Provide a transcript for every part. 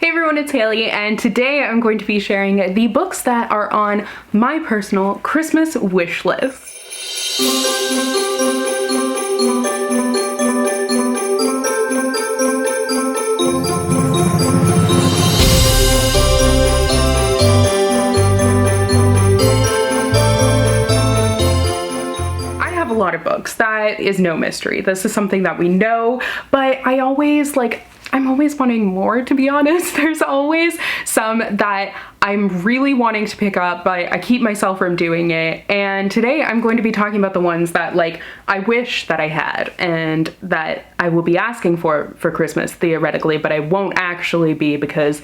Hey everyone, it's Hailey, and today I'm going to be sharing the books that are on my personal Christmas wish list. I have a lot of books. That is no mystery. This is something that we know, but I'm always wanting more, to be honest. There's always some that I'm really wanting to pick up, but I keep myself from doing it. And today I'm going to be talking about the ones that I wish that I had and that I will be asking for Christmas theoretically, but I won't actually be because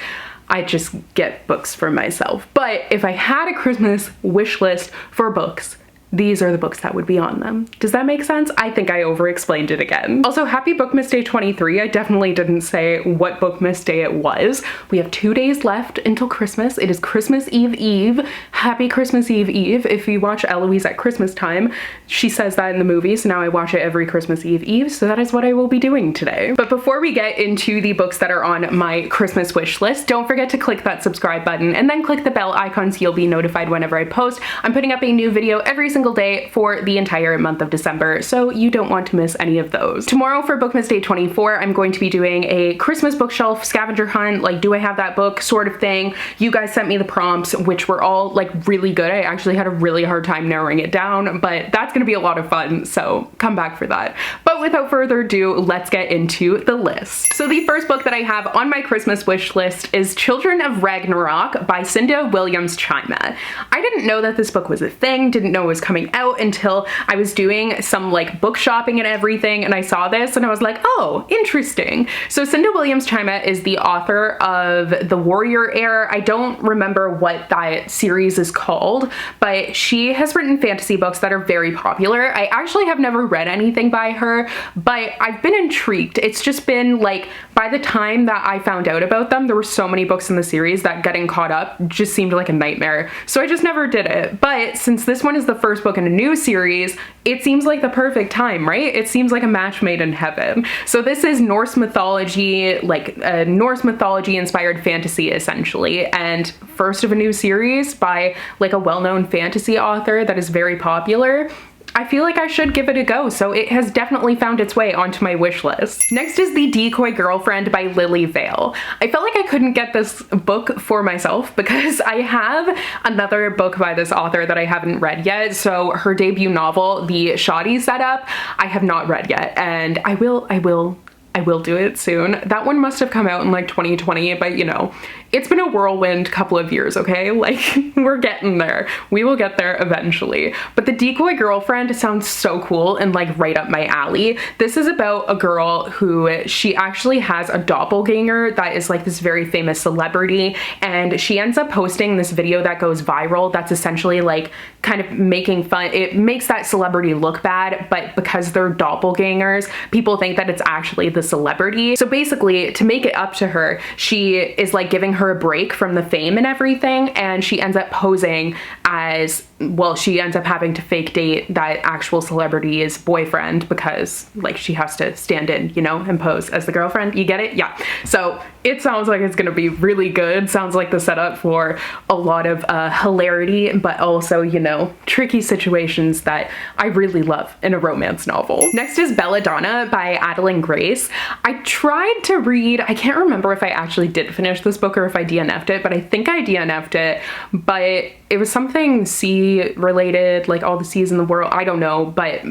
I just get books for myself. But if I had a Christmas wish list for books, these are the books that would be on them. Does that make sense? I think I over-explained it again. Also, happy Bookmas Day 23. I definitely didn't say what Bookmas Day it was. We have 2 days left until Christmas. It is Christmas Eve Eve. Happy Christmas Eve Eve. If you watch Eloise at Christmas time, she says that in the movie, so now I watch it every Christmas Eve Eve, so that is what I will be doing today. But before we get into the books that are on my Christmas wish list, don't forget to click that subscribe button and then click the bell icon so you'll be notified whenever I post. I'm putting up a new video every single day for the entire month of December, so you don't want to miss any of those. Tomorrow for Bookmas Day 24, I'm going to be doing a Christmas bookshelf scavenger hunt, do I have that book sort of thing. You guys sent me the prompts, which were all really good. I actually had a really hard time narrowing it down, but that's gonna be a lot of fun, so come back for that. But without further ado, let's get into the list. So the first book that I have on my Christmas wish list is Children of Ragnarok by Cinda Williams-Chima. I didn't know that this book was a thing, didn't know it was coming out until I was doing some book shopping and everything, and I saw this and I was like, oh, interesting. So Cinda Williams-Chima is the author of The Warrior Heir. I don't remember what that series is called, but she has written fantasy books that are very popular. I actually have never read anything by her, but I've been intrigued. It's just been by the time that I found out about them, there were so many books in the series that getting caught up just seemed like a nightmare. So I just never did it. But since this one is the first book in a new series, it seems like the perfect time, right? It seems like a match made in heaven. So this is Norse mythology, a Norse mythology inspired fantasy essentially, and first of a new series by a well-known fantasy author that is very popular. I feel like I should give it a go, so it has definitely found its way onto my wish list. Next is The Decoy Girlfriend by Lily Vale. I felt like I couldn't get this book for myself because I have another book by this author that I haven't read yet. So her debut novel, The Shoddy Setup, I have not read yet, and I will do it soon. That one must have come out in 2020, but it's been a whirlwind couple of years, okay? We're getting there. We will get there eventually. But The Decoy Girlfriend sounds so cool and right up my alley. This is about a girl who she actually has a doppelganger that is this very famous celebrity, and she ends up posting this video that goes viral that's essentially kind of making fun. It makes that celebrity look bad, but because they're doppelgangers, people think that it's actually the celebrity. So basically, to make it up to her, she is giving her a break from the fame and everything, and she ends up posing as, well, she ends up having to fake date that actual celebrity's boyfriend because she has to stand in, and pose as the girlfriend. You get it? Yeah. So it sounds like it's gonna be really good. Sounds like the setup for a lot of hilarity, but also, tricky situations that I really love in a romance novel. Next is Belladonna by Adelaine Grace. I tried to read, I can't remember if I actually did finish this book or if I DNF'd it, but I think I DNF'd it, but it was something sea related, all the seas in the world, I don't know, but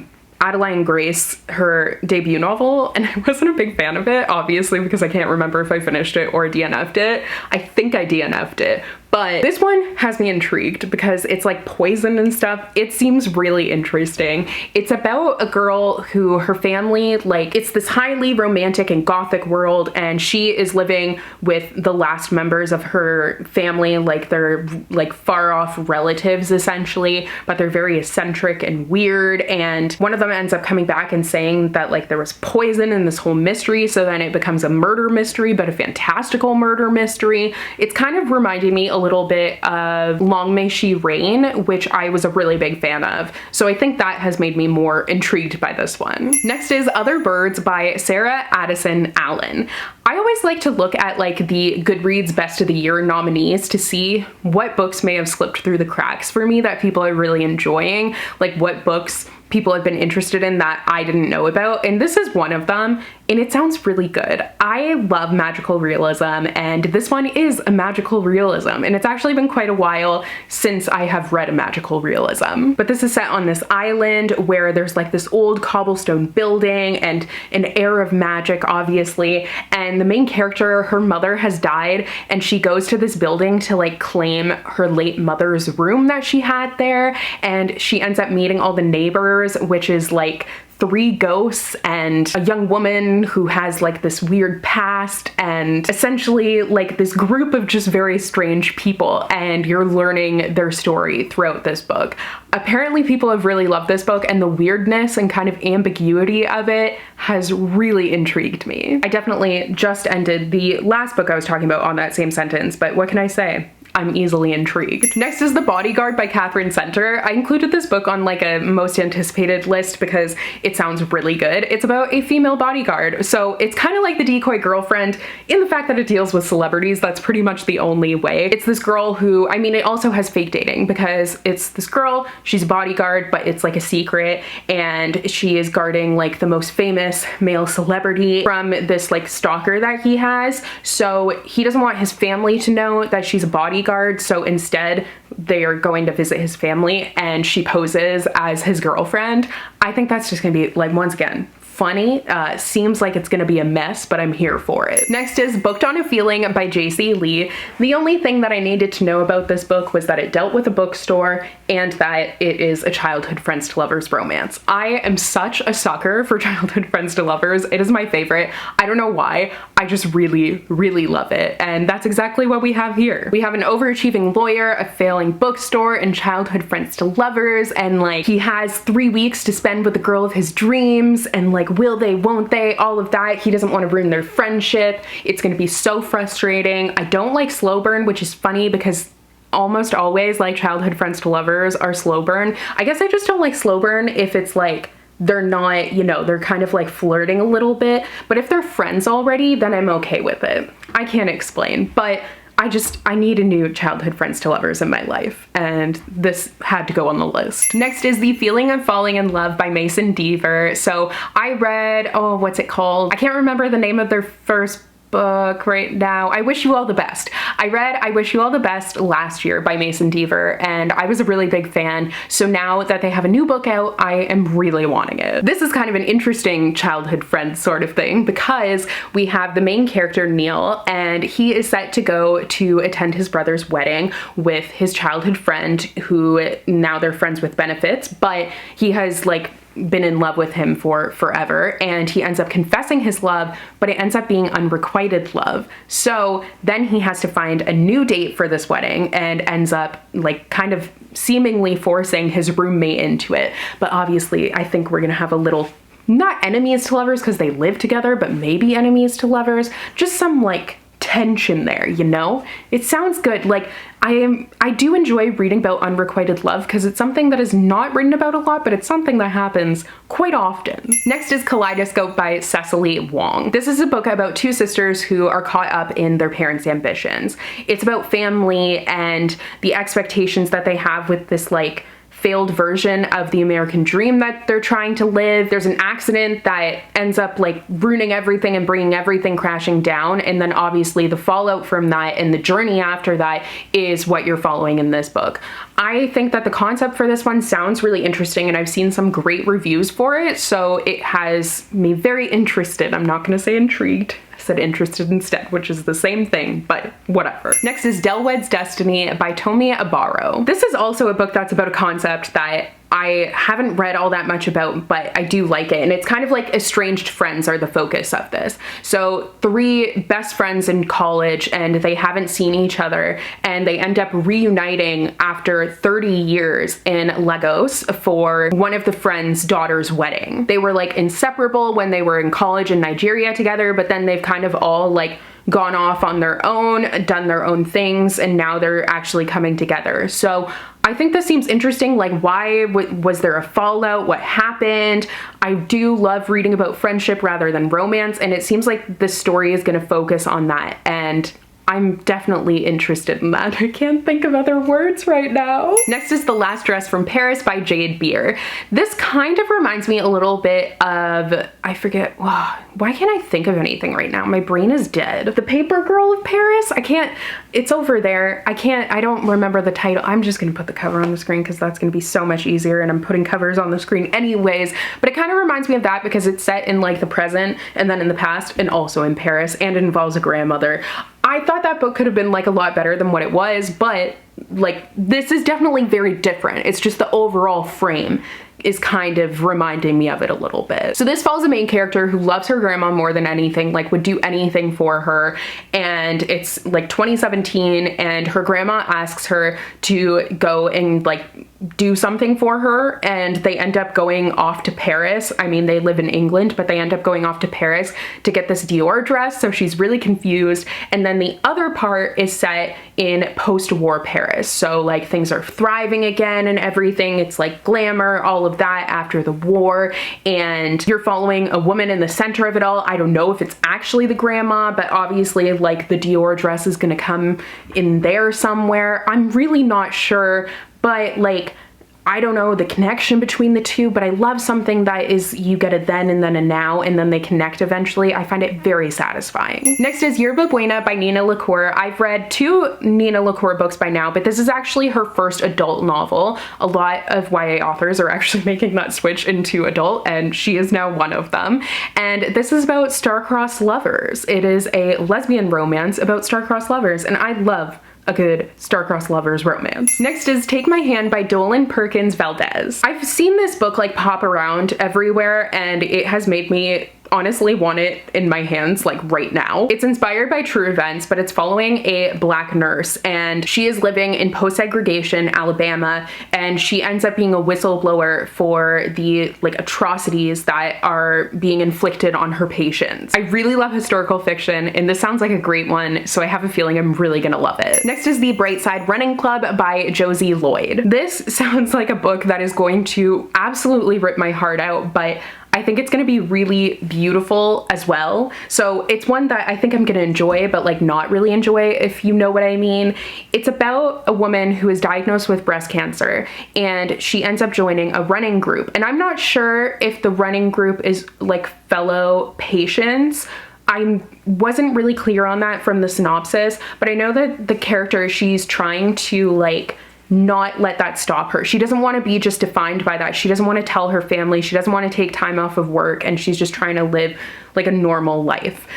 Adelaine Grace, her debut novel, and I wasn't a big fan of it, obviously, because I can't remember if I finished it or DNF'd it. I think I DNF'd it, but this one has me intrigued because it's poison and stuff. It seems really interesting. It's about a girl who her family, it's this highly romantic and gothic world, and she is living with the last members of her family, they're far off relatives essentially, but they're very eccentric and weird, and one of them ends up coming back and saying that there was poison in this whole mystery, so then it becomes a murder mystery, but a fantastical murder mystery. It's kind of reminding me a little bit of Long May She Reign, which I was a really big fan of. So I think that has made me more intrigued by this one. Next is Other Birds by Sarah Addison Allen. I always always like to look at like the Goodreads Best of the Year nominees to see what books may have slipped through the cracks for me that people are really enjoying, like what books people have been interested in that I didn't know about, and this is one of them, and it sounds really good. I love magical realism, and this one is a magical realism, and it's actually been quite a while since I have read a magical realism. But this is set on this island where there's like this old cobblestone building and an air of magic, obviously, and the main character, her mother has died, and she goes to this building to like claim her late mother's room that she had there, and she ends up meeting all the neighbors, which is like 3 ghosts and a young woman who has like this weird past, and essentially like this group of just very strange people, and you're learning their story throughout this book. Apparently people have really loved this book, and the weirdness and kind of ambiguity of it has really intrigued me. I definitely just ended the last book I was talking about on that same sentence, but what can I say? I'm easily intrigued. Next is The Bodyguard by Catherine Center. I included this book on like a most anticipated list because it sounds really good. It's about a female bodyguard. So it's kind of like The Decoy Girlfriend in the fact that it deals with celebrities. That's pretty much the only way. It's this girl who, I mean, it also has fake dating because it's this girl, she's a bodyguard, but it's like a secret, and she is guarding like the most famous male celebrity from this like stalker that he has. So he doesn't want his family to know that she's a bodyguard, so instead they are going to visit his family, and she poses as his girlfriend. I think that's just gonna be like, once again, funny. Seems like it's gonna be a mess, but I'm here for it. Next is Booked on a Feeling by J.C. Lee. The only thing that I needed to know about this book was that it dealt with a bookstore and that it is a childhood friends to lovers romance. I am such a sucker for childhood friends to lovers. It is my favorite. I don't know why. I just really, really love it. And that's exactly what we have here. We have an overachieving lawyer, a failing bookstore, and childhood friends to lovers, and like he has 3 weeks to spend with the girl of his dreams, and like will they, won't they, all of that. He doesn't want to ruin their friendship. It's going to be so frustrating. I don't like slow burn, which is funny because almost always like childhood friends to lovers are slow burn. I guess I just don't like slow burn if it's like they're not, you know, they're kind of like flirting a little bit, but if they're friends already, then I'm okay with it. I can't explain, but I need a new childhood friends to lovers in my life, and this had to go on the list. Next is The Feeling of Falling in Love by Mason Deaver. So I read, oh, what's it called? I can't remember the name of their first book right now. I Wish You All the Best. I read I Wish You All the Best last year by Mason Deaver, and I was a really big fan. So now that they have a new book out, I am really wanting it. This is kind of an interesting childhood friend sort of thing because we have the main character, Neil, and he is set to go to attend his brother's wedding with his childhood friend who now they're friends with benefits, but he has like been in love with him for forever, and he ends up confessing his love, but it ends up being unrequited love. So then he has to find a new date for this wedding and ends up like kind of seemingly forcing his roommate into it. But obviously I think we're gonna have a little, not enemies to lovers because they live together, but maybe enemies to lovers, just some like tension there, you know? It sounds good. Like I do enjoy reading about unrequited love because it's something that is not written about a lot, but it's something that happens quite often. Next is Kaleidoscope by Cecily Wong. This is a book about 2 sisters who are caught up in their parents' ambitions. It's about family and the expectations that they have with this like failed version of the American dream that they're trying to live. There's an accident that ends up like ruining everything and bringing everything crashing down, and then obviously the fallout from that and the journey after that is what you're following in this book. I think that the concept for this one sounds really interesting, and I've seen some great reviews for it, so it has me very interested. I'm not gonna say intrigued. Said interested instead, which is the same thing, but whatever. Next is Weds Destiny by Tomi Abaro. This is also a book that's about a concept that I haven't read all that much about, but I do like it. And it's kind of like estranged friends are the focus of this. So 3 best friends in college, and they haven't seen each other, and they end up reuniting after 30 years in Lagos for one of the friends' daughter's wedding. They were like inseparable when they were in college in Nigeria together, but then they've kind of all like gone off on their own, done their own things, and now they're actually coming together. So I think this seems interesting. Like, why was there a fallout? What happened? I do love reading about friendship rather than romance, and it seems like this story is going to focus on that, and I'm definitely interested in that. I can't think of other words right now. Next is The Last Dress from Paris by Jade Beer. This kind of reminds me a little bit of, I forget, why can't I think of anything right now? My brain is dead. The Paper Girl of Paris? I can't, it's over there. I don't remember the title. I'm just gonna put the cover on the screen because that's gonna be so much easier, and I'm putting covers on the screen anyways. But it kind of reminds me of that because it's set in like the present and then in the past and also in Paris, and it involves a grandmother. I thought that book could have been like a lot better than what it was, but like this is definitely very different. It's just the overall frame is kind of reminding me of it a little bit. So this follows a main character who loves her grandma more than anything, like would do anything for her. And it's like 2017 and her grandma asks her to go and like do something for her, and they end up going off to Paris. I mean, they live in England, but they end up going off to Paris to get this Dior dress. So she's really confused. And then the other part is set in post-war Paris. So like things are thriving again and everything. It's like glamour, all of that after the war. And you're following a woman in the center of it all. I don't know if it's actually the grandma, but obviously like the Dior dress is gonna come in there somewhere. I'm really not sure, but like, I don't know the connection between the two, but I love something that is you get a then and then a now and then they connect eventually. I find it very satisfying. Next is Yerba Buena by Nina LaCour. I've read 2 Nina LaCour books by now, but this is actually her first adult novel. A lot of YA authors are actually making that switch into adult, and she is now one of them. And this is about star-crossed lovers. It is a lesbian romance about star-crossed lovers, and I love a good star-crossed lovers romance. Next is Take My Hand by Dolan Perkins Valdez. I've seen this book like pop around everywhere, and it has made me honestly want it in my hands like right now. It's inspired by true events, but it's following a Black nurse, and she is living in post-segregation Alabama, and she ends up being a whistleblower for the like atrocities that are being inflicted on her patients. I really love historical fiction, and this sounds like a great one, so I have a feeling I'm really gonna love it. Next is The Bright Side Running Club by Josie Lloyd. This sounds like a book that is going to absolutely rip my heart out, but I think it's gonna be really beautiful as well. So it's one that I think I'm gonna enjoy, but like not really enjoy, if you know what I mean. It's about a woman who is diagnosed with breast cancer, and she ends up joining a running group. And I'm not sure if the running group is like fellow patients. I wasn't really clear on that from the synopsis, but I know that the character, she's trying to like not let that stop her. She doesn't want to be just defined by that. She doesn't want to tell her family. She doesn't want to take time off of work, and she's just trying to live like a normal life.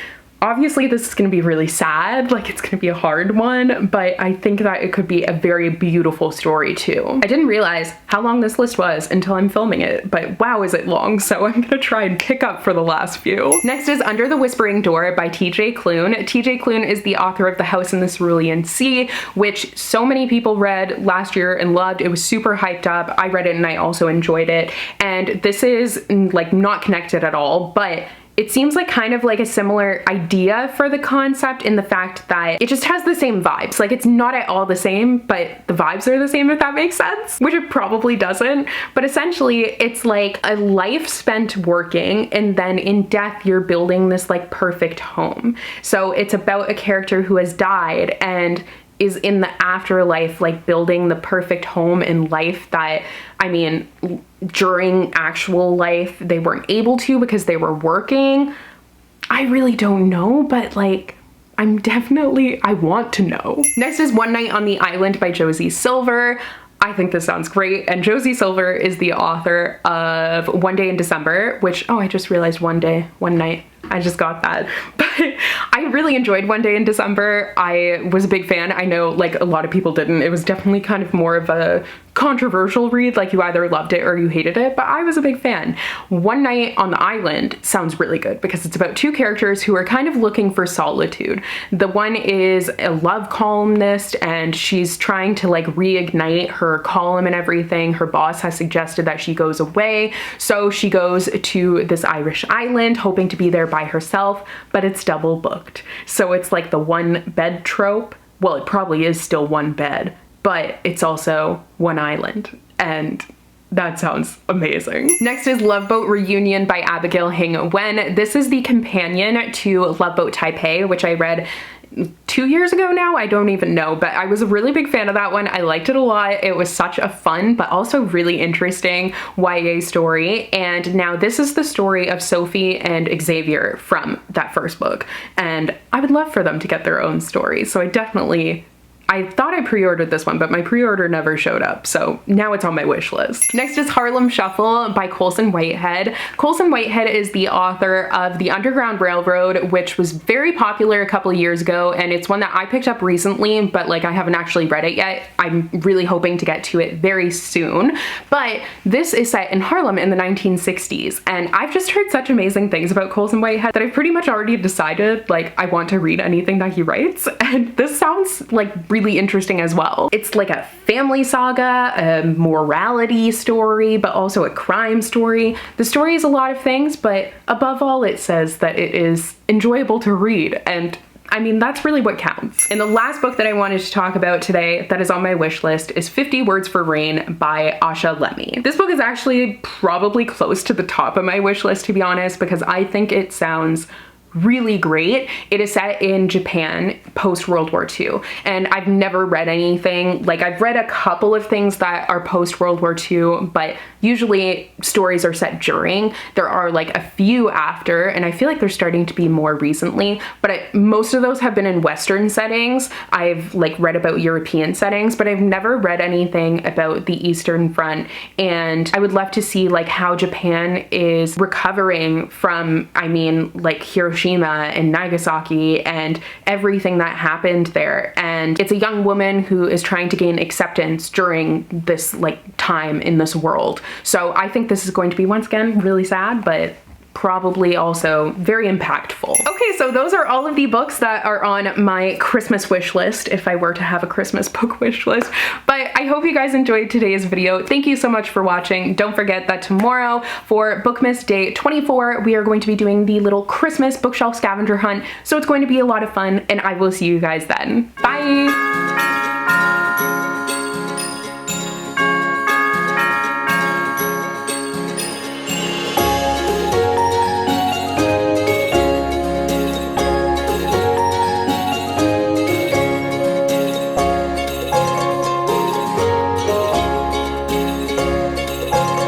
Obviously, this is going to be really sad, like it's going to be a hard one, but I think that it could be a very beautiful story too. I didn't realize how long this list was until I'm filming it, but wow, is it long, so I'm going to try and pick up for the last few. Next is Under the Whispering Door by TJ Klune. TJ Klune is the author of The House in the Cerulean Sea, which so many people read last year and loved. It was super hyped up. I read it and I also enjoyed it. And this is like not connected at all, but it seems like kind of like a similar idea for the concept, in the fact that it just has the same vibes. Like it's not at all the same, but the vibes are the same, if that makes sense, which it probably doesn't. But essentially it's like a life spent working, and then in death you're building this like perfect home. So it's about a character who has died and is in the afterlife, like building the perfect home in life that, I mean, during actual life they weren't able to because they were working. I really don't know, but like I want to know. Next is One Night on the Island by Josie Silver. I think this sounds great, and Josie Silver is the author of One Day in December, which, oh, I just realized one night. I just got that. But I really enjoyed One Day in December. I was a big fan. I know like a lot of people didn't. It was definitely kind of more of a controversial read, like you either loved it or you hated it, but I was a big fan. One Night on the Island sounds really good because it's about 2 characters who are kind of looking for solitude. The one is a love columnist, and she's trying to like reignite her column and everything. Her boss has suggested that she goes away, so she goes to this Irish island hoping to be there by herself, but it's double booked. So it's like the one bed trope. Well, it probably is still one bed, but it's also one island. And that sounds amazing. Next is Loveboat Reunion by Abigail Hing Wen. This is the companion to Loveboat Taipei, which I read 2 years ago now, I don't even know, but I was a really big fan of that one. I liked it a lot. It was such a fun but also really interesting YA story, and now this is the story of Sophie and Xavier from that first book, and I would love for them to get their own story, so I thought I pre-ordered this one, but my pre-order never showed up, so now it's on my wish list. Next is Harlem Shuffle by Colson Whitehead. Colson Whitehead is the author of The Underground Railroad, which was very popular a couple of years ago, and it's one that I picked up recently, but like I haven't actually read it yet. I'm really hoping to get to it very soon. But this is set in Harlem in the 1960s, and I've just heard such amazing things about Colson Whitehead that I've pretty much already decided like I want to read anything that he writes, and this sounds like really interesting as well. It's like a family saga, a morality story, but also a crime story. The story is a lot of things, but above all, it says that it is enjoyable to read, and I mean, that's really what counts. And the last book that I wanted to talk about today that is on my wish list is 50 Words for Rain by h.leblanc. This book is actually probably close to the top of my wish list, to be honest, because I think it sounds really great. It is set in Japan post World War II, and I've never read anything, like I've read a couple of things that are post World War II, but usually stories are set during. There are like a few after, and I feel like they're starting to be more recently, but most of those have been in Western settings. I've like read about European settings, but I've never read anything about the Eastern Front, and I would love to see like how Japan is recovering from, I mean, like Hiroshima and Nagasaki and everything that happened there. And it's a young woman who is trying to gain acceptance during this like time in this world. So I think this is going to be, once again, really sad, but probably also very impactful. Okay, so those are all of the books that are on my Christmas wish list, if I were to have a Christmas book wish list. But I hope you guys enjoyed today's video. Thank you so much for watching. Don't forget that tomorrow for Bookmas Day 24, we are going to be doing the little Christmas bookshelf scavenger hunt. So it's going to be a lot of fun, and I will see you guys then. Bye!